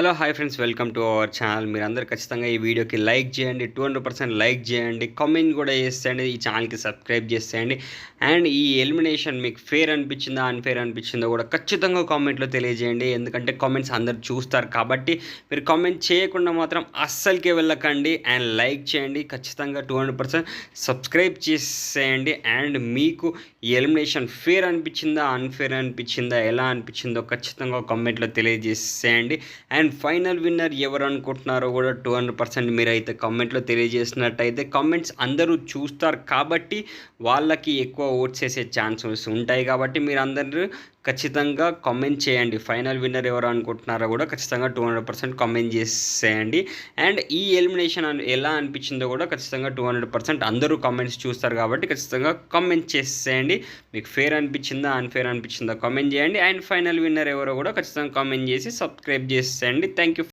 Hello hi friends, welcome to our channel. మీరందరూ ఖచ్చితంగా ఈ వీడియోకి లైక్ చేయండి, 200% లైక్ చేయండి, కామెంట్ కూడా చేసేయండి, ఈ ఛానల్కి సబ్స్క్రైబ్ చేసేయండి. అండ్ ఈ ఎలిమినేషన్ మీకు ఫేర్ అనిపించిందా అన్ఫేర్ అనిపించిందో కూడా ఖచ్చితంగా కామెంట్లో తెలియజేయండి. ఎందుకంటే కామెంట్స్ అందరు చూస్తారు కాబట్టి మీరు కామెంట్ చేయకుండా మాత్రం అస్సలకే వెళ్ళకండి. అండ్ లైక్ చేయండి, ఖచ్చితంగా 200% సబ్స్క్రైబ్ చేసేయండి. అండ్ మీకు ఈ ఎలిమినేషన్ ఫేర్ అనిపించిందా అన్ఫేర్ అనిపించిందా ఎలా అనిపించిందో ఖచ్చితంగా కామెంట్లో తెలియజేసేయండి. అండ్ ఫైనల్ విన్నర్ ఎవరు అనుకుంటున్నారో కూడా 200% మీరైతే కామెంట్లో తెలియజేసినట్టయితే కామెంట్స్ అందరూ చూస్తారు కాబట్టి వాళ్ళకి ఎక్కువ ఓట్స్ వేసే ఛాన్సెస్ ఉంటాయి. కాబట్టి మీరు అందరూ ఖచ్చితంగా కామెంట్ చేయండి. ఫైనల్ విన్నర్ ఎవరు అనుకుంటున్నారో కూడా ఖచ్చితంగా 200% కామెంట్ చేసేయండి. అండ్ ఈ ఎలిమినేషన్ ఎలా అనిపించిందో కూడా ఖచ్చితంగా 200% అందరూ కామెంట్స్ చూస్తారు కాబట్టి ఖచ్చితంగా కామెంట్ చేసేయండి. మీకు ఫేర్ అనిపించిందా అన్ఫేర్ అనిపించిందా కామెంట్ చేయండి. అండ్ ఫైనల్ విన్నర్ ఎవరో కూడా ఖచ్చితంగా కామెంట్ చేసి సబ్స్క్రైబ్ చేసేయండి. Thank you.